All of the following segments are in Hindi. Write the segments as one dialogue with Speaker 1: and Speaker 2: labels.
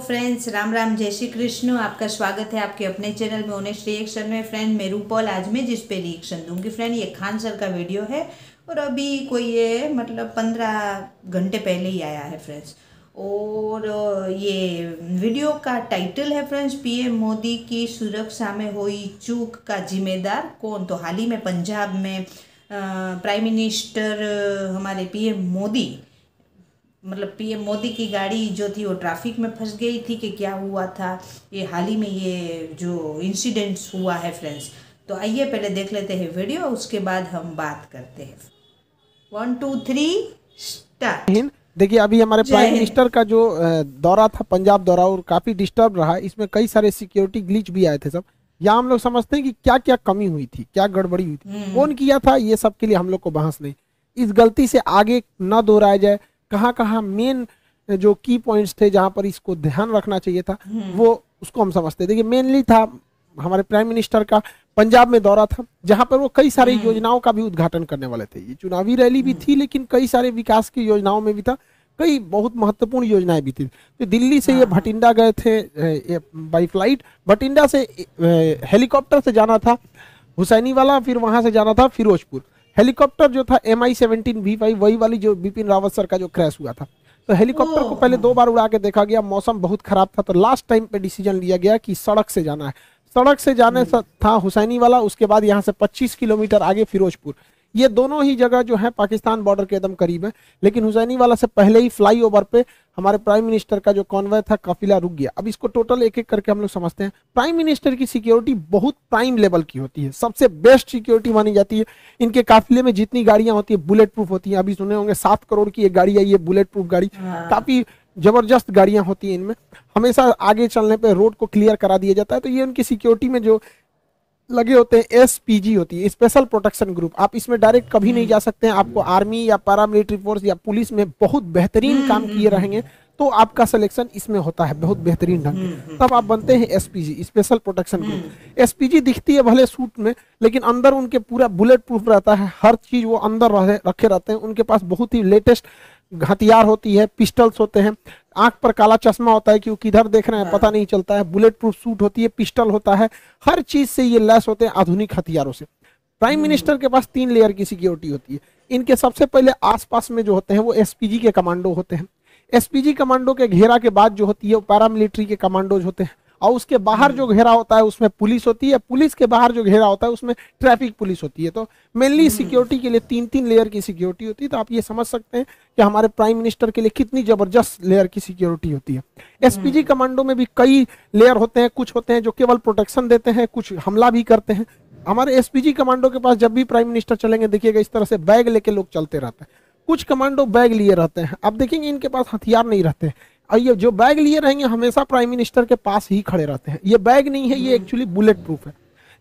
Speaker 1: फ्रेंड्स, राम राम, जय श्री कृष्ण। आपका स्वागत है आपके अपने चैनल में ऑनेस्ट रिएक्शन में। फ्रेंड, मैं रूपॉल आज मैं जिस पे रिएक्शन दूंगी। फ्रेंड, ये खान सर का वीडियो है और अभी कोई ये 15 घंटे पहले ही आया है फ्रेंड्स। और ये वीडियो का टाइटल है फ्रेंड्स, पीएम मोदी की सुरक्षा में हुई चूक का जिम्मेदार कौन। तो हाल ही में पंजाब में प्राइम मिनिस्टर हमारे पीएम मोदी पीएम मोदी की गाड़ी जो थी वो ट्रैफिक में फंस गई थी कि क्या हुआ था। ये हाल ही में ये जो इंसिडेंट्स हुआ है फ्रेंड्स। तो आइए पहले देख लेते हैं वीडियो, उसके बाद हम बात करते हैं। 1 2 3 स्टार्ट।
Speaker 2: देखिए, अभी हमारे प्राइम मिनिस्टर का जो दौरा था, पंजाब दौरा, और काफी डिस्टर्ब रहा। इसमें कई सारे सिक्योरिटी ग्लिच भी आए थे सब। यहाँ हम लोग समझते हैं कि क्या क्या कमी हुई थी, क्या गड़बड़ी हुई थी, कौन किया था, ये सब के लिए हम लोग को बहस नहीं। इस गलती से आगे न दोहराया जाए। कहाँ कहाँ मेन जो की पॉइंट्स थे जहां पर इसको ध्यान रखना चाहिए था, वो उसको हम समझते। देखिए, मेनली था हमारे प्राइम मिनिस्टर का पंजाब में दौरा था, जहां पर वो कई सारी योजनाओं का भी उद्घाटन करने वाले थे। ये चुनावी रैली भी थी, लेकिन कई सारे विकास की योजनाओं में भी था, कई बहुत महत्वपूर्ण योजनाएं भी थी। तो दिल्ली से ये भटिंडा गए थे बाई फ्लाइट। भटिंडा से हेलीकॉप्टर से जाना था हुसैनीवाला, फिर वहां से जाना था फिरोजपुर। हेलीकॉप्टर जो था MI-17 V5, वही वाली जो बिपिन रावत सर का जो क्रैश हुआ था। तो हेलीकॉप्टर को पहले 2 बार उड़ा के देखा गया, मौसम बहुत खराब था, तो लास्ट टाइम पे डिसीजन लिया गया कि सड़क से जाना है। सड़क से जाने था हुसैनीवाला, उसके बाद यहाँ से 25 किलोमीटर आगे फिरोजपुर। ये दोनों ही जगह जो है पाकिस्तान बॉर्डर के एकदम करीब है। लेकिन हुसैनीवाला से पहले ही फ्लाईओवर पे हमारे प्राइम मिनिस्टर का जो कॉन्वॉय था, काफिला रुक गया। अब इसको टोटल एक एक करके हम लोग समझते हैं। प्राइम मिनिस्टर की सिक्योरिटी बहुत प्राइम लेवल की होती है, सबसे बेस्ट सिक्योरिटी मानी जाती है। इनके काफिले में जितनी गाड़ियां होती है बुलेट प्रूफ होती है। अभी सुने होंगे 7 करोड़ की एक गाड़ी आई है, बुलेट प्रूफ गाड़ी। काफी जबरदस्त गाड़ियां होती हैं इनमें। हमेशा आगे चलने पर रोड को क्लियर करा दिया जाता है। तो ये उनकी सिक्योरिटी में जो लगे होते हैं SPG होती है, स्पेशल प्रोटेक्शन ग्रुप। आप इसमें डायरेक्ट कभी नहीं जा सकते हैं। आपको आर्मी या पैरामिलिट्री फोर्स या पुलिस में बहुत बेहतरीन काम किए रहेंगे तो आपका सिलेक्शन इसमें होता है बहुत बेहतरीन ढंग से, तब आप बनते हैं SPG, special protection group. SPG दिखती है भले सूट में, लेकिन अंदर उनके पूरा बुलेट प्रूफ रहता है। हर चीज वो अंदर रखे रहते हैं। उनके पास बहुत ही लेटेस्ट हथियार होती है, पिस्टल्स होते हैं। आंख पर काला चश्मा होता है कि वो किधर देख रहे हैं पता नहीं चलता है। बुलेट प्रूफ सूट होती है, पिस्टल होता है, हर चीज से ये लैस होते हैं आधुनिक हथियारों से। प्राइम मिनिस्टर के पास 3 लेयर की सिक्योरिटी होती है। इनके सबसे पहले आसपास में जो होते हैं वो SPG के कमांडो होते हैं। SPG कमांडो के घेरा के बाद जो होती है वो पैरामिलिट्री के कमांडोज होते हैं। और उसके बाहर जो घेरा होता है उसमें पुलिस होती है। पुलिस के बाहर जो घेरा होता है उसमें ट्रैफिक पुलिस होती है। तो मेनली सिक्योरिटी के लिए 3-3 लेयर की सिक्योरिटी होती है। तो आप ये समझ सकते हैं कि हमारे प्राइम मिनिस्टर के लिए कितनी जबरदस्त लेयर की सिक्योरिटी होती है। SPG कमांडो में भी कई लेयर होते हैं। कुछ होते हैं जो केवल प्रोटेक्शन देते हैं, कुछ हमला भी करते हैं। हमारे SPG कमांडो के पास जब भी प्राइम मिनिस्टर चलेंगे, देखिएगा इस तरह से बैग लेके लोग चलते रहते हैं। कुछ कमांडो बैग लिए रहते हैं, आप देखेंगे इनके पास हथियार नहीं रहते हैं। और ये जो बैग लिए रहेंगे हमेशा प्राइम मिनिस्टर के पास ही खड़े रहते हैं। ये बैग नहीं है, ये एक्चुअली बुलेट प्रूफ है।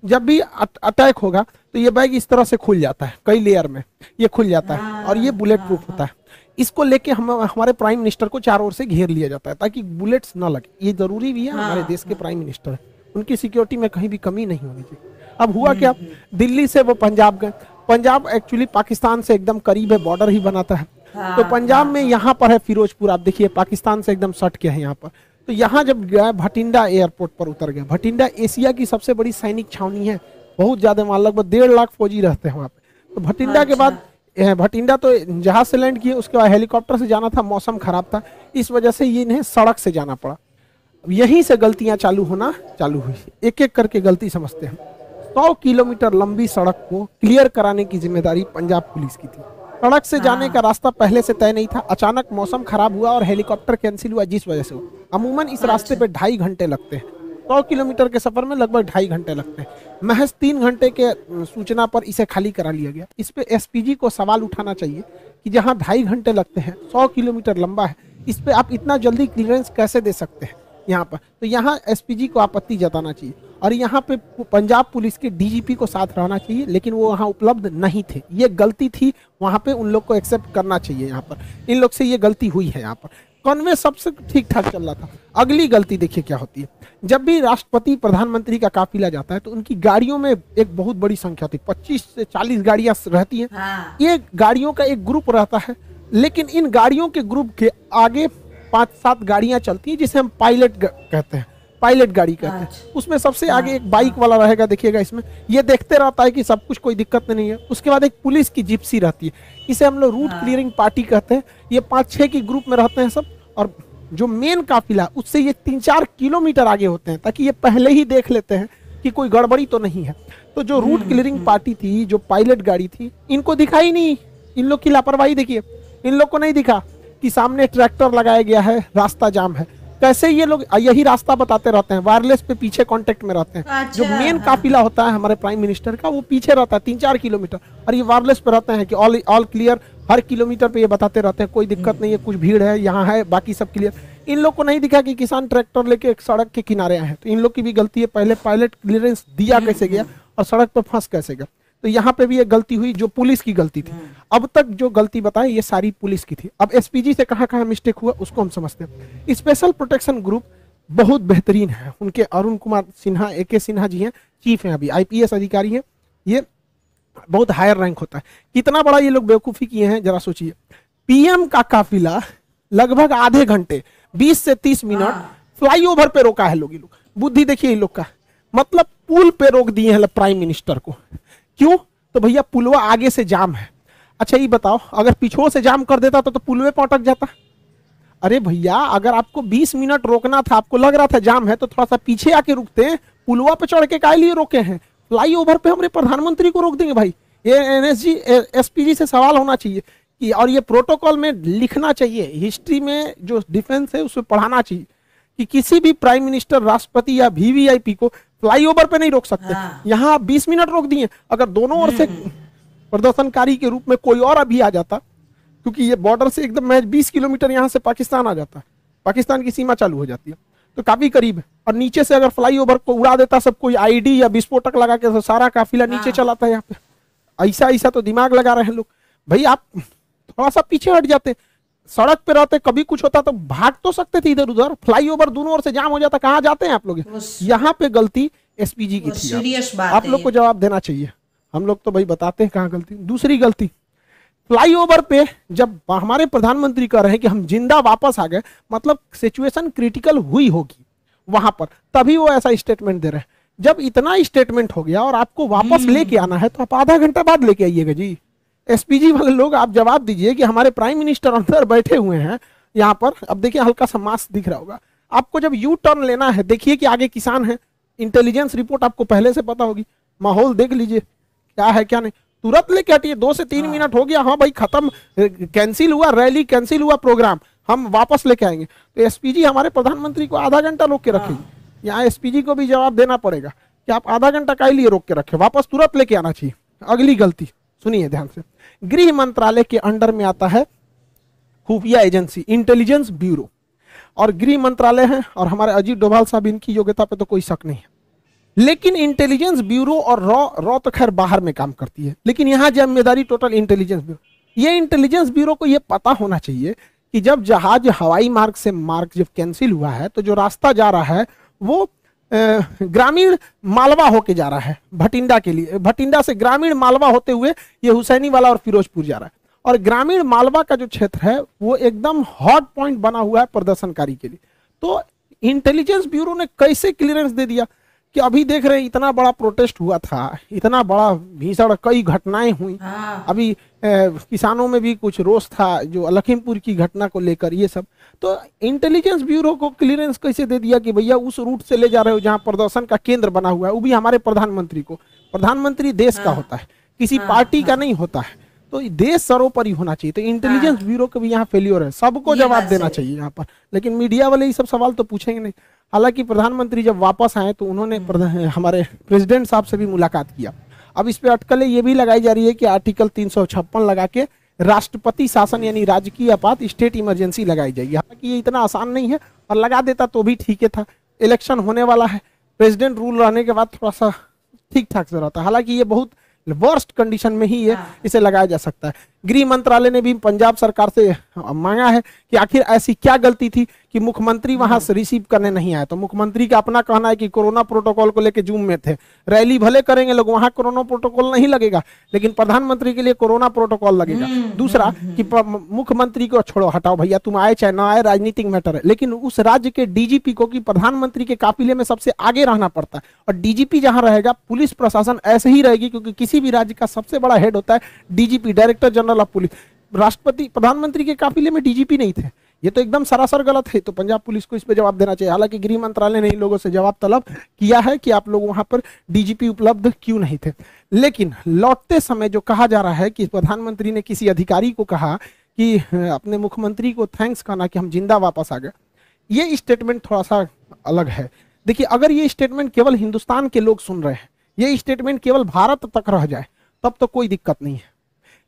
Speaker 2: जब भी अटैक होगा तो ये बैग इस तरह से खुल जाता है, कई लेयर में ये खुल जाता है, और ये बुलेट प्रूफ होता है। इसको लेके हमारे प्राइम मिनिस्टर को चारों ओर से घेर लिया जाता है ताकि बुलेट्स ना लगे। ये जरूरी भी है, हमारे देश के प्राइम मिनिस्टर है, उनकी सिक्योरिटी में कहीं भी कमी नहीं होनी चाहिए। अब हुआ क्या, दिल्ली से वो पंजाब गए। पंजाब एक्चुअली पाकिस्तान से एकदम करीब है, बॉर्डर ही बनाता है। तो पंजाब में यहाँ पर है फिरोजपुर, आप देखिए पाकिस्तान से एकदम सट के है यहाँ पर। तो यहाँ जब गया, भटिंडा एयरपोर्ट पर उतर गया। भटिंडा एशिया की सबसे बड़ी सैनिक छावनी है, बहुत ज्यादा, वहां लगभग 1.5 लाख फौजी रहते हैं वहाँ पे। तो भटिंडा के बाद भटिंडा तो जहाज से लैंड किए, उसके बाद हेलीकॉप्टर से जाना था, मौसम खराब था, इस वजह से ये इन्हें सड़क से जाना पड़ा। यहीं से गलतियां चालू हुई। एक एक करके गलती समझते हैं। 100 किलोमीटर लंबी सड़क को क्लियर कराने की जिम्मेदारी पंजाब पुलिस की थी। सड़क से जाने का रास्ता पहले से तय नहीं था। अचानक मौसम खराब हुआ और हेलीकॉप्टर कैंसिल हुआ, जिस वजह से अमूमन इस रास्ते पे 2.5 घंटे लगते हैं। 100 किलोमीटर के सफर में लगभग 2.5 घंटे लगते हैं। महज 3 घंटे के सूचना पर इसे खाली करा लिया गया। इस पे SPG को सवाल उठाना चाहिए कि जहां 2.5 घंटे लगते हैं, 100 किलोमीटर लंबा है, इस पे आप इतना जल्दी क्लियरेंस कैसे दे सकते हैं यहाँ पर। तो यहाँ SPG को आपत्ति जताना चाहिए। और यहाँ पे पंजाब पुलिस के DGP को साथ रहना चाहिए, लेकिन वो वहाँ उपलब्ध नहीं थे। ये गलती थी, वहाँ पे उन लोग को एक्सेप्ट करना चाहिए। यहाँ पर इन लोग से ये गलती हुई है। यहाँ पर कॉन्वे सबसे ठीक ठाक चल रहा था। अगली गलती देखिए क्या होती है। जब भी राष्ट्रपति प्रधानमंत्री का काफिला जाता है तो उनकी गाड़ियों में एक बहुत बड़ी संख्या थी, 25 से 40 गाड़ियां रहती हैं। ये गाड़ियों का एक ग्रुप रहता है, लेकिन इन गाड़ियों के ग्रुप के आगे 5-7 गाड़ियां चलती हैं जिसे हम पायलट कहते हैं, पायलट गाड़ी कहते हैं। उसमें सबसे आगे एक बाइक वाला रहेगा, देखिएगा इसमें, ये देखते रहता है कि सब कुछ, कोई दिक्कत नहीं है। उसके बाद एक पुलिस की जिप्सी रहती है, इसे हम लोग रूट क्लियरिंग पार्टी कहते हैं। ये 5-6 के ग्रुप में रहते हैं सब, और जो मेन काफिला उससे ये 3-4 किलोमीटर आगे होते हैं, ताकि ये पहले ही देख लेते हैं कि कोई गड़बड़ी तो नहीं है। तो जो रूट क्लियरिंग पार्टी थी, जो पायलट गाड़ी थी, इनको दिखा ही नहीं। इन लोग की लापरवाही देखिए, इन लोग को नहीं दिखा कि सामने ट्रैक्टर लगाया गया है, रास्ता जाम है। कैसे ये लोग यही रास्ता बताते रहते हैं, वायरलेस पे पीछे कांटेक्ट में रहते हैं।
Speaker 1: अच्छा,
Speaker 2: जो मेन काफिला होता है हमारे प्राइम मिनिस्टर का, वो पीछे रहता है 3-4 किलोमीटर, और ये वायरलेस पे रहते हैं कि ऑल क्लियर। हर किलोमीटर पे ये बताते रहते हैं कोई दिक्कत नहीं है, कुछ भीड़ है, यहाँ है, बाकी सब क्लियर। इन लोग को नहीं दिखा कि किसान ट्रैक्टर लेके एक सड़क के किनारे आए हैं। तो इन लोग की भी गलती है, पहले पायलट क्लियरेंस दिया कैसे गया और सड़क पर फंस कैसे गया। तो यहाँ पे भी एक गलती हुई, जो पुलिस की गलती थी। अब तक जो गलती बताए ये सारी पुलिस की थी। अब एसपीजी से कहाँ कहाँ मिस्टेक हुआ उसको हम समझते हैं। स्पेशल प्रोटेक्शन ग्रुप बहुत बेहतरीन है, उनके अरुण कुमार सिन्हा, AK सिन्हा जी हैं, चीफ हैं, अभी IPS अधिकारी हैं। ये बहुत हायर रैंक होता है। कितना बड़ा ये लोग बेवकूफ़ी किए हैं जरा सोचिए। PM का काफिला लगभग आधे घंटे 20 से 30 मिनट फ्लाईओवर पे रोका है लोग। ये लोग बुद्धि देखिए इन लोग का, मतलब पुल पे रोक दिए हैं प्राइम मिनिस्टर को। क्यों? तो भैया पुलवा आगे से जाम है। अच्छा ये बताओ, अगर पीछों से जाम कर देता तो पुलवे पे अटक जाता। अरे भैया, अगर आपको 20 मिनट रोकना था, आपको लग रहा था जाम है, तो थोड़ा सा पीछे आके रुकते हैं। पुलवा पे चढ़ के काहे लिए रोके हैं? फ्लाईओवर पे हमारे प्रधानमंत्री को रोक देंगे भाई? ये NSG SPG से सवाल होना चाहिए कि, और ये प्रोटोकॉल में लिखना चाहिए, हिस्ट्री में जो डिफेंस है उसमें पढ़ाना चाहिए कि किसी भी प्राइम मिनिस्टर, राष्ट्रपति या VVIP को फ्लाईओवर पे नहीं रोक सकते। यहाँ 20 मिनट रोक दिए। अगर दोनों ओर से प्रदर्शनकारी के रूप में कोई और अभी आ जाता, क्योंकि ये बॉर्डर से एकदम महज 20 किलोमीटर यहाँ से पाकिस्तान आ जाता है, पाकिस्तान की सीमा चालू हो जाती है, तो काफी करीब है। और नीचे से अगर फ्लाईओवर को उड़ा देता सब, कोई ID या विस्फोटक लगा के, तो सारा काफिला नीचे चलाता है यहाँ पे। ऐसा तो दिमाग लगा रहे हैं लोग। भाई आप थोड़ा सा पीछे हट जाते, सड़क पे रहते, कभी कुछ होता तो भाग तो सकते थे इधर उधर। फ्लाईओवर दोनों ओर से जाम हो जाता, कहाँ जाते हैं आप लोग? यहाँ पे गलती SPG की थी। आप लोग को जवाब देना चाहिए। हम लोग तो भाई बताते हैं कहाँ गलती। दूसरी गलती, फ्लाईओवर पे जब हमारे प्रधानमंत्री कह रहे हैं कि हम जिंदा वापस आ गए, मतलब सिचुएशन क्रिटिकल हुई होगी वहां पर, तभी वो ऐसा स्टेटमेंट दे रहे हैं। जब इतना स्टेटमेंट हो गया और आपको वापस लेके आना है, तो आप आधा घंटा बाद लेके आइएगा जी। SPG वाले लोग आप जवाब दीजिए कि हमारे प्राइम मिनिस्टर अंदर बैठे हुए हैं यहाँ पर। अब देखिए हल्का सा मास्क दिख रहा होगा आपको। जब यू टर्न लेना है, देखिए कि आगे किसान है, इंटेलिजेंस रिपोर्ट आपको पहले से पता होगी, माहौल देख लीजिए क्या है क्या नहीं, तुरंत लेके हटिए। 2 से 3 मिनट हो गया, हाँ भाई खत्म, कैंसिल हुआ रैली, कैंसिल हुआ प्रोग्राम, हम वापस लेके आएंगे। तो SPG हमारे प्रधानमंत्री को आधा घंटा रोक के रखेगी। यहाँ SPG को भी जवाब देना पड़ेगा कि आप आधा घंटा काहे लिए रोक के रखे, वापस तुरंत लेके आना चाहिए। अगली गलती सुनिए ध्यान से, गृह मंत्रालय के अंडर में आता है खुफिया एजेंसी, इंटेलिजेंस ब्यूरो, और गृह मंत्रालय है, और हमारे अजीत डोभाल साहब, इनकी योग्यता पे तो कोई शक नहीं है। लेकिन इंटेलिजेंस ब्यूरो और रॉ तो खैर बाहर में काम करती है, लेकिन यहाँ जिम्मेदारी टोटल इंटेलिजेंस ब्यूरो। ये इंटेलिजेंस ब्यूरो को ये पता होना चाहिए कि जब जहाज हवाई मार्ग से मार्ग जब कैंसिल हुआ है, तो जो रास्ता जा रहा है वो ग्रामीण मालवा होके जा रहा है भटिंडा के लिए। भटिंडा से ग्रामीण मालवा होते हुए ये हुसैनी वाला और फिरोजपुर जा रहा है। और ग्रामीण मालवा का जो क्षेत्र है वो एकदम हॉट पॉइंट बना हुआ है प्रदर्शनकारी के लिए। तो इंटेलिजेंस ब्यूरो ने कैसे क्लियरेंस दे दिया कि अभी देख रहे हैं इतना बड़ा प्रोटेस्ट हुआ था, इतना बड़ा भीषण कई घटनाएं हुई। अभी किसानों में भी कुछ रोष था जो लखीमपुर की घटना को लेकर, ये सब। तो इंटेलिजेंस ब्यूरो को क्लियरेंस कैसे दे दिया कि भैया उस रूट से ले जा रहे हो जहां प्रदर्शन का केंद्र बना हुआ है, वो भी हमारे प्रधानमंत्री को। प्रधानमंत्री देश का होता है, किसी पार्टी का नहीं होता है, तो देश सर्वोपरि होना चाहिए। तो इंटेलिजेंस ब्यूरो का भी यहाँ फेलियर है, सबको जवाब देना चाहिए यहाँ पर। लेकिन मीडिया वाले ये सब सवाल तो पूछेंगे नहीं। हालांकि प्रधानमंत्री जब वापस आए तो उन्होंने हमारे प्रेसिडेंट साहब से भी मुलाकात किया। अब इस पे अटकलें ये भी लगाई जा रही है कि आर्टिकल 356 लगा के राष्ट्रपति शासन यानी राजकीय आपात स्टेट इमरजेंसी लगाई जाएगी। हालांकि ये इतना आसान नहीं है, और लगा देता तो भी ठीक है था। इलेक्शन होने वाला है, प्रेसिडेंट रूल रहने के बाद थोड़ा सा ठीक ठाक से रहता है। हालांकि ये बहुत वर्स्ट कंडीशन में ही ये इसे लगाया जा सकता है। गृह मंत्रालय ने भी पंजाब सरकार से मांगा है कि आखिर ऐसी क्या गलती थी कि मुख्यमंत्री वहां से रिसीव करने नहीं आए। तो मुख्यमंत्री का अपना कहना है कि कोरोना प्रोटोकॉल को लेकर जूम में थे, रैली भले करेंगे लोग, वहां कोरोना प्रोटोकॉल नहीं लगेगा, लेकिन प्रधानमंत्री के लिए कोरोना प्रोटोकॉल लगेगा। दूसरा कि मुख्यमंत्री को छोड़ो, हटाओ भैया, तुम आए चाहे ना आए, राजनीतिक मैटर है, लेकिन उस राज्य के डीजीपी को कि प्रधानमंत्री के काफिले में सबसे आगे रहना पड़ता है, और डीजीपी जहां रहेगा पुलिस प्रशासन ऐसे ही रहेगी, क्योंकि किसी भी राज्य का सबसे बड़ा हेड होता है DGP, director general of police. राष्ट्रपति प्रधानमंत्री के काफिले में डीजीपी नहीं थे, ये तो एकदम सरासर गलत है। तो पंजाब पुलिस को इस पे जवाब देना चाहिए। हालांकि गृह मंत्रालय ने इन लोगों से जवाब तलब किया है कि आप लोग वहां पर डीजीपी उपलब्ध क्यों नहीं थे। लेकिन लौटते समय जो कहा जा रहा है कि प्रधानमंत्री ने किसी अधिकारी को कहा कि अपने मुख्यमंत्री को थैंक्स कहना कि हम जिंदा वापस आ गए, ये स्टेटमेंट थोड़ा सा अलग है। देखिए, अगर ये स्टेटमेंट केवल हिंदुस्तान के लोग सुन रहे हैं, ये स्टेटमेंट केवल भारत तक रह जाए, तब तो कोई दिक्कत नहीं है।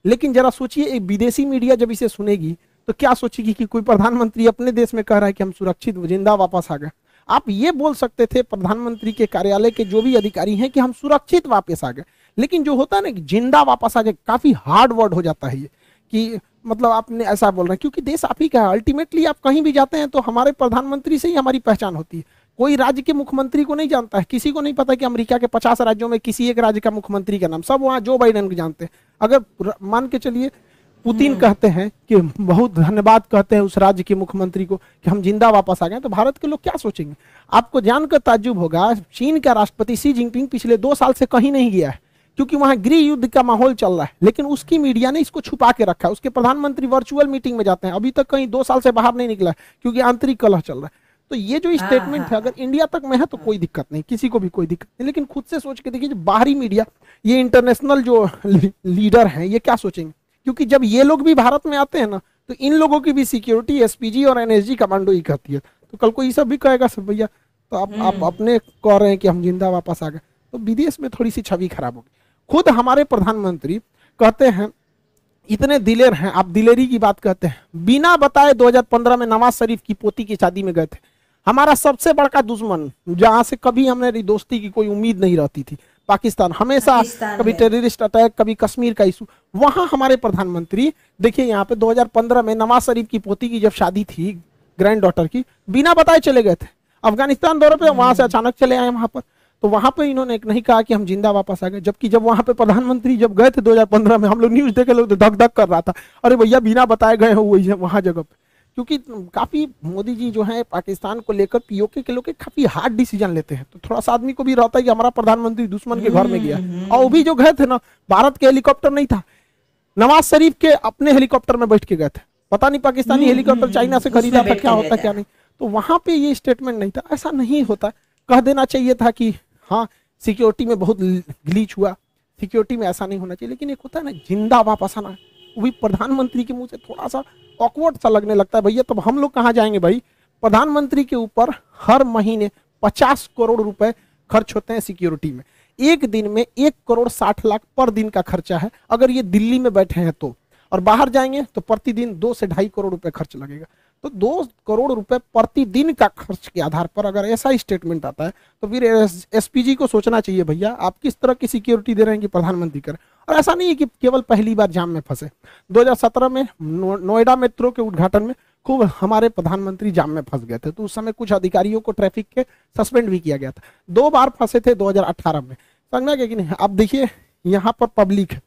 Speaker 2: लेकिन जरा सोचिए, एक विदेशी मीडिया जब इसे सुनेगी तो क्या सोचेगी कि कोई प्रधानमंत्री अपने देश में कह रहा है कि हम सुरक्षित जिंदा वापस आ गए। आप ये बोल सकते थे प्रधानमंत्री के कार्यालय के जो भी अधिकारी हैं कि हम सुरक्षित वापस आ गए, लेकिन जो होता है ना कि जिंदा वापस आ गए, काफी हार्ड वर्ड हो जाता है ये, कि मतलब आपने ऐसा बोल रहे हैं, क्योंकि देश आप ही का है। अल्टीमेटली आप कहीं भी जाते हैं तो हमारे प्रधानमंत्री से ही हमारी पहचान होती है। कोई राज्य के मुख्यमंत्री को नहीं जानता है, किसी को नहीं पता कि अमेरिका के 50 राज्यों में किसी एक राज्य का मुख्यमंत्री का नाम, सब वहाँ जो बाइडेन को जानते हैं। अगर मान के चलिए पुतिन कहते हैं कि बहुत धन्यवाद कहते हैं उस राज्य के मुख्यमंत्री को कि हम जिंदा वापस आ गए, तो भारत के लोग क्या सोचेंगे? आपको जानकर ताज्जुब होगा, चीन का राष्ट्रपति शी जिनपिंग पिछले 2 साल से कहीं नहीं गया है, क्योंकि वहां गृह युद्ध का माहौल चल रहा है, लेकिन उसकी मीडिया ने इसको छुपा के रखा है। उसके प्रधानमंत्री वर्चुअल मीटिंग में जाते हैं, अभी तक कहीं 2 साल से बाहर नहीं निकला है, क्योंकि आंतरिक कलह चल रहा है। तो ये जो स्टेटमेंट है, अगर इंडिया तक में है तो कोई दिक्कत नहीं, किसी को भी कोई दिक्कत नहीं, लेकिन खुद से सोच के देखिए, जो बाहरी मीडिया, ये इंटरनेशनल जो लीडर हैं, ये क्या सोचेंगे? क्योंकि जब ये लोग भी भारत में आते हैं ना, तो इन लोगों की भी सिक्योरिटी एसपीजी और एनएसजी कमांडो ही करती है। तो कल को ये सब भी कहेगा सब भैया, तो आप अपने कह रहे हैं कि हम जिंदा वापस आ गए, तो विदेश में थोड़ी सी छवि खराब होगी। खुद हमारे प्रधानमंत्री कहते हैं, इतने दिलेर हैं, आप दिलेरी की बात कहते हैं, बिना बताए 2015 में नवाज शरीफ की पोती की शादी में गए थे। हमारा सबसे बड़ा दुश्मन, जहां से कभी हमारी दोस्ती की कोई उम्मीद नहीं रहती थी, पाकिस्तान, हमेशा कभी टेररिस्ट अटैक, कभी कश्मीर का इशू, वहां हमारे प्रधानमंत्री देखिए, यहाँ पे 2015 में नवाज शरीफ की पोती की जब शादी थी, ग्रैंड डॉटर की, बिना बताए चले गए थे अफगानिस्तान दौरे पे, वहां से अचानक चले आए वहां पर। तो वहां पे इन्होंने नहीं कहा कि हम जिंदा वापस आ गए, जबकि जब वहां पे प्रधानमंत्री जब गए थे 2015 में, हम लोग न्यूज देखे, लोग धक धक कर रहा था, अरे भैया बिना बताए गए हो वहां जगह पे। क्योंकि काफी मोदी जी जो है पाकिस्तान को लेकर पीओके के लोग काफी हार्ड डिसीजन लेते हैं, तो थोड़ा सा आदमी को भी रहता है कि हमारा प्रधानमंत्री दुश्मन के घर में गया। और वो भी जो गए थे ना, भारत के हेलीकॉप्टर नहीं था, नवाज शरीफ के अपने हेलीकॉप्टर में बैठ के गए थे। पता नहीं पाकिस्तानी हेलीकॉप्टर चाइना से खरीदा था, क्या होता क्या नहीं, तो वहां पे ये स्टेटमेंट नहीं था। ऐसा नहीं होता, कह देना चाहिए था कि हाँ सिक्योरिटी में बहुत ग्लीच हुआ, सिक्योरिटी में ऐसा नहीं होना चाहिए। लेकिन एक होता है ना जिंदा वापस आना, वो भी प्रधानमंत्री के मुंह से थोड़ा सा ऑकवर्ड सा लगने लगता है। भैया तब हम लोग कहाँ जाएंगे भाई? प्रधानमंत्री के ऊपर हर महीने 50 करोड़ रुपए खर्च होते हैं सिक्योरिटी में। एक दिन में 1 करोड़ 60 लाख पर दिन का खर्चा है, अगर ये दिल्ली में बैठे हैं तो, और बाहर जाएंगे तो प्रतिदिन 2 से 2.5 करोड़ रुपए खर्च लगेगा। तो 2 करोड़ रुपए प्रतिदिन का खर्च के आधार पर अगर ऐसा स्टेटमेंट आता है, तो फिर एसपीजी को सोचना चाहिए भैया आप किस तरह की सिक्योरिटी दे रहे हैं कि प्रधानमंत्री करें। और ऐसा नहीं है कि केवल पहली बार जाम में फंसे। 2017 में नोएडा मेट्रो के उद्घाटन में खूब हमारे प्रधानमंत्री जाम में फंस गए थे, तो उस समय कुछ अधिकारियों को ट्रैफिक के सस्पेंड भी किया गया था। 2 बार फंसे थे 2018 में, समझना क्या कि नहीं। अब देखिए यहाँ पर पब्लिक है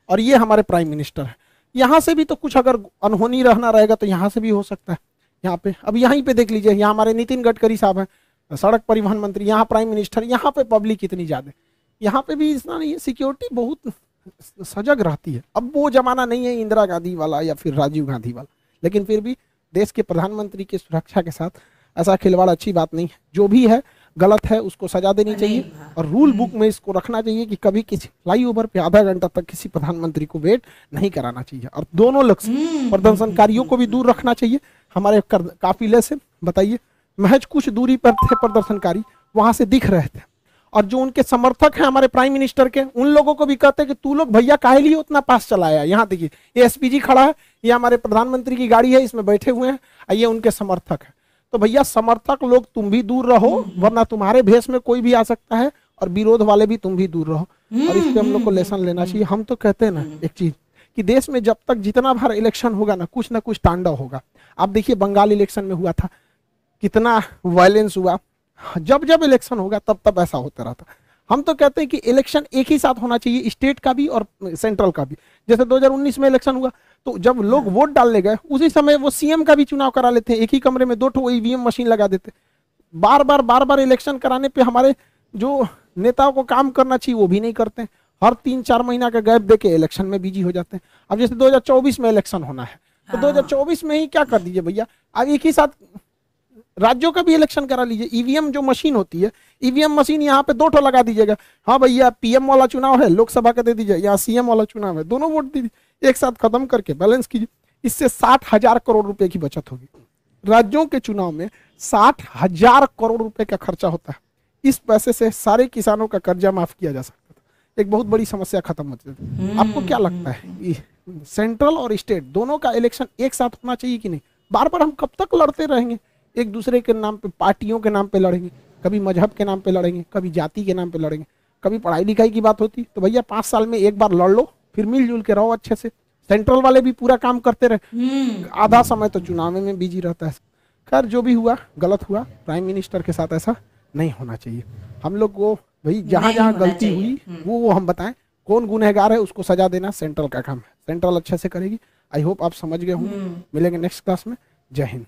Speaker 2: और ये हमारे प्राइम मिनिस्टर है, यहाँ से भी तो कुछ अगर अनहोनी रहना रहेगा तो यहाँ से भी हो सकता है। यहाँ पे अब यहीं पे देख लीजिए, यहाँ हमारे नितिन गडकरी साहब हैं, सड़क परिवहन मंत्री, यहाँ प्राइम मिनिस्टर, यहाँ पे पब्लिक इतनी ज्यादा, यहाँ पे भी इतना नहीं है, सिक्योरिटी बहुत सजग रहती है। अब वो जमाना नहीं है इंदिरा गांधी वाला या फिर राजीव गांधी वाला, लेकिन फिर भी देश के प्रधानमंत्री की सुरक्षा के साथ ऐसा खिलवाड़ अच्छी बात नहीं है। जो भी है गलत है उसको सजा देनी चाहिए और रूल बुक में इसको रखना चाहिए कि कभी किसी फ्लाईओवर पे आधा घंटा तक किसी प्रधानमंत्री को वेट नहीं कराना चाहिए। और दोनों लक्ष्य प्रदर्शनकारियों को भी दूर रखना चाहिए हमारे काफिले से। बताइए, महज कुछ दूरी पर थे प्रदर्शनकारी, वहां से दिख रहे थे, और जो उनके समर्थक हैं हमारे प्राइम मिनिस्टर के, उन लोगों को भी कहते हैं कि तू लोग भैया काहे लिए उतना पास चलाया। यहाँ देखिए ये एसपीजी खड़ा है, ये हमारे प्रधानमंत्री की गाड़ी है, इसमें बैठे हुए हैं, ये उनके समर्थक है। तो भैया समर्थक लोग तुम भी दूर रहो, वरना तुम्हारे भेष में कोई भी आ सकता है, और विरोध वाले भी तुम भी दूर रहो। और इस पे हम लोग को लेसन लेना चाहिए। हम तो कहते हैं ना एक चीज कि देश में जब तक जितना बार इलेक्शन होगा ना कुछ तांडव होगा। आप देखिए बंगाल इलेक्शन में हुआ था, कितना वायलेंस हुआ। जब जब इलेक्शन होगा तब तब ऐसा होता रहता। हम तो कहते हैं कि इलेक्शन एक ही साथ होना चाहिए, स्टेट का भी और सेंट्रल का भी। जैसे 2019 में इलेक्शन हुआ तो जब लोग वोट डालने गए उसी समय वो सीएम का भी चुनाव करा लेते हैं, एक ही कमरे में 2 ईवीएम मशीन लगा देते। बार बार इलेक्शन कराने पे हमारे जो नेताओं को काम करना चाहिए वो भी नहीं करते, हर 3-4 महीना का गैप देके इलेक्शन में बिजी हो जाते हैं। अब जैसे 2024 में इलेक्शन होना है तो 2024 में ही क्या कर दीजिए भैया, अब एक ही साथ राज्यों का भी इलेक्शन करा लीजिए। ईवीएम जो मशीन होती है, ईवीएम मशीन यहाँ पे 2 लगा दीजिएगा। हाँ भैया पीएम वाला चुनाव है, लोकसभा का दे दीजिए, यहाँ सीएम वाला चुनाव है, दोनों वोट दीजिए, एक साथ खत्म करके बैलेंस कीजिए। इससे 60,000 करोड़ रुपए की बचत होगी। राज्यों के चुनाव में 60,000 करोड़ रुपए का खर्चा होता है। इस पैसे से सारे किसानों का कर्जा माफ किया जा सकता था, एक बहुत बड़ी समस्या खत्म हो जाती। आपको क्या लगता है सेंट्रल और स्टेट दोनों का इलेक्शन एक साथ होना चाहिए कि नहीं? बार बार हम कब तक लड़ते रहेंगे? एक दूसरे के नाम पे, पार्टियों के नाम पे लड़ेंगे, कभी मजहब के नाम पे लड़ेंगे, कभी जाति के नाम पे लड़ेंगे, कभी पढ़ाई लिखाई की बात होती तो भैया 5 साल में एक बार लड़ लो, फिर मिलजुल के रहो अच्छे से। सेंट्रल वाले भी पूरा काम करते रहे, आधा समय तो चुनाव में बिजी रहता है। खैर जो भी हुआ गलत हुआ, प्राइम मिनिस्टर के साथ ऐसा नहीं होना चाहिए। हम लोग को भाई जहाँ जहाँ गलती हुई वो हम बताएं, कौन गुनहगार है उसको सजा देना सेंट्रल का काम है, सेंट्रल अच्छे से करेगी। आई होप आप समझ गए होंगे। मिलेंगे नेक्स्ट क्लास में। जय हिंद।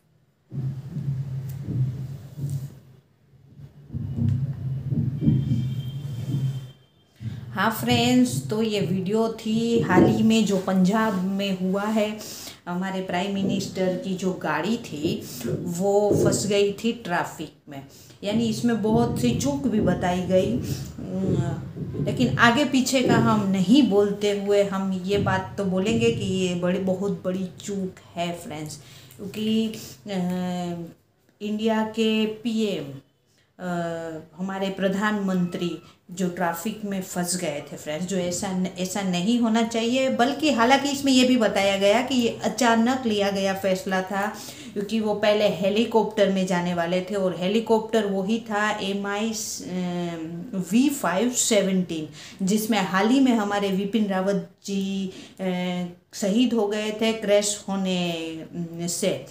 Speaker 1: हाँ फ्रेंड्स, तो ये वीडियो थी हाल ही में जो पंजाब में हुआ है। हमारे प्राइम मिनिस्टर की जो गाड़ी थी वो फंस गई थी ट्रैफिक में, यानी इसमें बहुत सी चूक भी बताई गई, लेकिन आगे पीछे का हम नहीं बोलते हुए हम ये बात तो बोलेंगे कि ये बहुत बड़ी चूक है फ्रेंड्स। क्योंकि इंडिया के पीएम हमारे प्रधानमंत्री जो ट्रैफिक में फंस गए थे फ्रेंड्स, जो ऐसा नहीं होना चाहिए। बल्कि हालांकि इसमें यह भी बताया गया कि ये अचानक लिया गया फैसला था, क्योंकि वो पहले हेलीकॉप्टर में जाने वाले थे और हेलीकॉप्टर वही था MI V517, जिसमें हाल ही में हमारे विपिन रावत जी शहीद हो गए थे क्रैश होने से।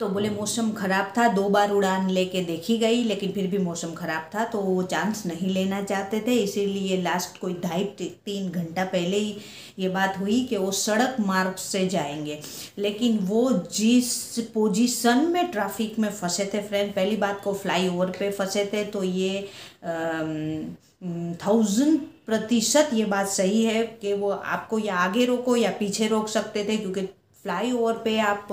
Speaker 1: तो बोले मौसम ख़राब था, 2 बार उड़ान लेके देखी गई लेकिन फिर भी मौसम ख़राब था तो वो चांस नहीं लेना चाहते थे, इसीलिए लास्ट कोई 2.5-3 घंटा पहले ही ये बात हुई कि वो सड़क मार्ग से जाएंगे। लेकिन वो जिस पोजीशन में ट्रैफिक में फंसे थे फ्रेंड, पहली बात को फ्लाईओवर पे फंसे थे, तो ये 1000% ये बात सही है कि वो आपको या आगे रोको या पीछे रोक सकते थे, क्योंकि फ्लाईओवर पे आप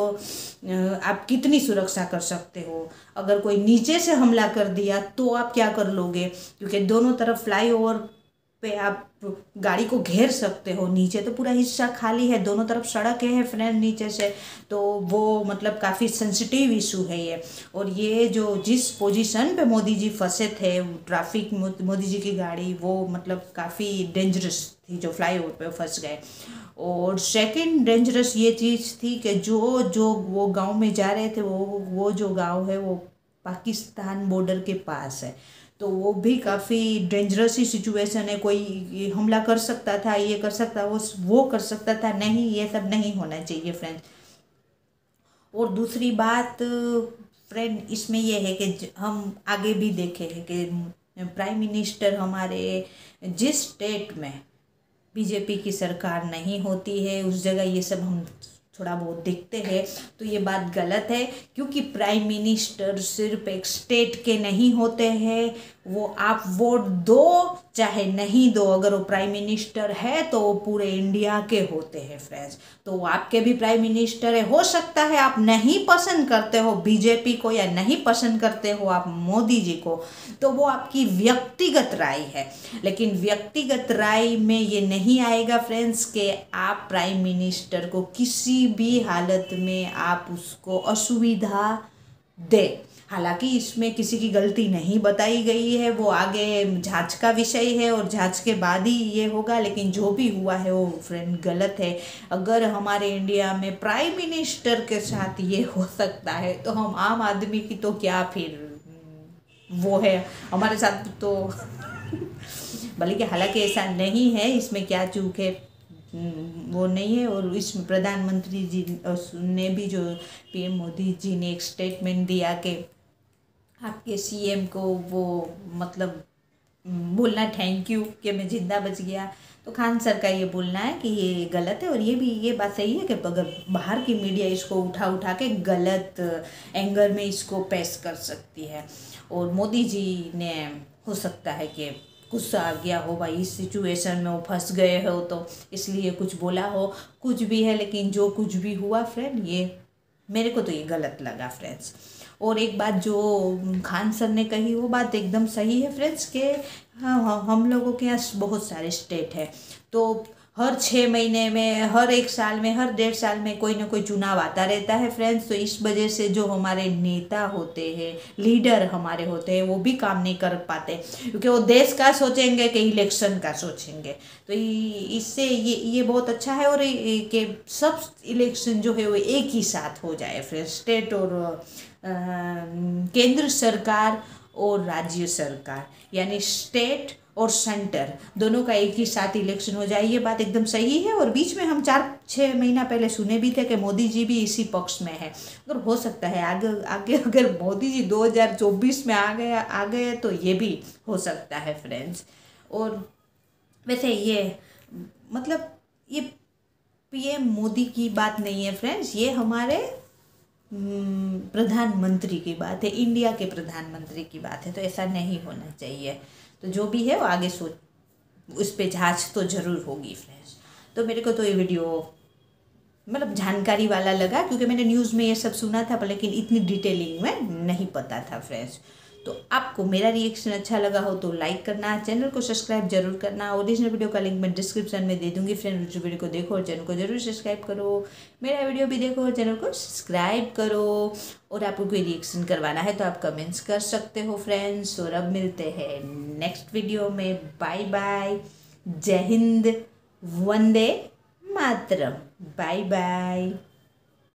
Speaker 1: कितनी सुरक्षा कर सकते हो। अगर कोई नीचे से हमला कर दिया तो आप क्या कर लोगे, क्योंकि दोनों तरफ फ्लाईओवर पे आप गाड़ी को घेर सकते हो, नीचे तो पूरा हिस्सा खाली है, दोनों तरफ सड़क है फ्रेंड नीचे से, तो वो मतलब काफ़ी सेंसिटिव इशू है ये। और ये जो जिस पोजीशन पे मोदी जी फंसे थे ट्रैफिक, मोदी जी की गाड़ी वो मतलब काफ़ी डेंजरस थी जो फ्लाईओवर पे फंस गए। और सेकंड डेंजरस ये चीज़ थी कि जो वो गांव में जा रहे थे वो जो गांव है वो पाकिस्तान बॉर्डर के पास है, तो वो भी काफ़ी डेंजरस ही सिचुएशन है। कोई हमला कर सकता था, ये कर सकता, वो कर सकता था, नहीं ये सब नहीं होना चाहिए फ्रेंड। और दूसरी बात फ्रेंड इसमें यह है कि हम आगे भी देखे हैं कि प्राइम मिनिस्टर हमारे जिस स्टेट में बीजेपी की सरकार नहीं होती है उस जगह ये सब हम थोड़ा बहुत देखते हैं, तो ये बात गलत है। क्योंकि प्राइम मिनिस्टर सिर्फ एक स्टेट के नहीं होते हैं, वो आप वोट दो चाहे नहीं दो, अगर वो प्राइम मिनिस्टर है तो वो पूरे इंडिया के होते हैं फ्रेंड्स। तो वो आपके भी प्राइम मिनिस्टर है, हो सकता है आप नहीं पसंद करते हो बीजेपी को या नहीं पसंद करते हो आप मोदी जी को, तो वो आपकी व्यक्तिगत राय है, लेकिन व्यक्तिगत राय में ये नहीं आएगा फ्रेंड्स कि आप प्राइम मिनिस्टर को किसी भी हालत में आप उसको असुविधा दे। हालांकि इसमें किसी की गलती नहीं बताई गई है, वो आगे जांच का विषय है और जांच के बाद ही ये होगा, लेकिन जो भी हुआ है वो फ्रेंड गलत है। अगर हमारे इंडिया में प्राइम मिनिस्टर के साथ ये हो सकता है तो हम आम आदमी की तो क्या फिर वो है हमारे साथ तो बल्कि हालांकि ऐसा नहीं है, इसमें क्या चूक है वो नहीं है। और इसमें प्रधानमंत्री जी ने भी, जो पीएम मोदी जी ने एक स्टेटमेंट दिया कि आपके सीएम को वो मतलब बोलना थैंक यू कि मैं जिंदा बच गया। तो खान सर का ये बोलना है कि ये गलत है। और ये बात सही है कि अगर बाहर की मीडिया इसको उठा के गलत एंगर में इसको पेश कर सकती है। और मोदी जी ने हो सकता है कि गुस्सा आ गया हो, भाई इस सिचुएशन में वो फंस गए हो तो इसलिए कुछ बोला हो, कुछ भी है। लेकिन जो कुछ भी हुआ फ्रेंड, ये मेरे को तो ये गलत लगा फ्रेंड्स। और एक बात जो खान सर ने कही वो बात एकदम सही है फ्रेंड्स के हाँ, हम लोगों के यहाँ बहुत सारे स्टेट है, तो हर 6 महीने में, हर 1 साल में, हर 1.5 साल में कोई ना कोई चुनाव आता रहता है फ्रेंड्स। तो इस वजह से जो हमारे नेता होते हैं, लीडर हमारे होते हैं, वो भी काम नहीं कर पाते, क्योंकि वो देश का सोचेंगे कि इलेक्शन का सोचेंगे। तो इससे ये बहुत अच्छा है। और कि सब इलेक्शन जो है वो एक ही साथ हो जाए फ्रेंड्स, स्टेट और केंद्र सरकार और राज्य सरकार, यानी स्टेट और सेंटर दोनों का एक ही साथ इलेक्शन हो जाए, ये बात एकदम सही है। और बीच में हम 4-6 महीना पहले सुने भी थे कि मोदी जी भी इसी पक्ष में है। अगर हो सकता है आगे अगर मोदी जी 2024 में आ गए तो ये भी हो सकता है फ्रेंड्स। और वैसे ये मतलब ये पीएम मोदी की बात नहीं है फ्रेंड्स, ये हमारे प्रधानमंत्री की बात है, इंडिया के प्रधानमंत्री की बात है। तो ऐसा नहीं होना चाहिए। तो जो भी है वो आगे उस पर जांच तो ज़रूर होगी फ्रेंड्स। तो मेरे को तो ये वीडियो मतलब जानकारी वाला लगा, क्योंकि मैंने न्यूज़ में ये सब सुना था लेकिन इतनी डिटेलिंग में नहीं पता था फ्रेंड्स। तो आपको मेरा रिएक्शन अच्छा लगा हो तो लाइक करना, चैनल को सब्सक्राइब जरूर करना। ओरिजिनल वीडियो का लिंक मैं डिस्क्रिप्शन में दे दूंगी फ्रेंड। वीडियो को देखो और चैनल को जरूर सब्सक्राइब करो, मेरा वीडियो भी देखो और चैनल को सब्सक्राइब करो। और आपको कोई रिएक्शन करवाना है तो आप कमेंट्स कर सकते हो फ्रेंड्स। और अब मिलते हैं नेक्स्ट वीडियो में। बाय बाय, जय हिंद, वंदे मातरम, बाय बाय।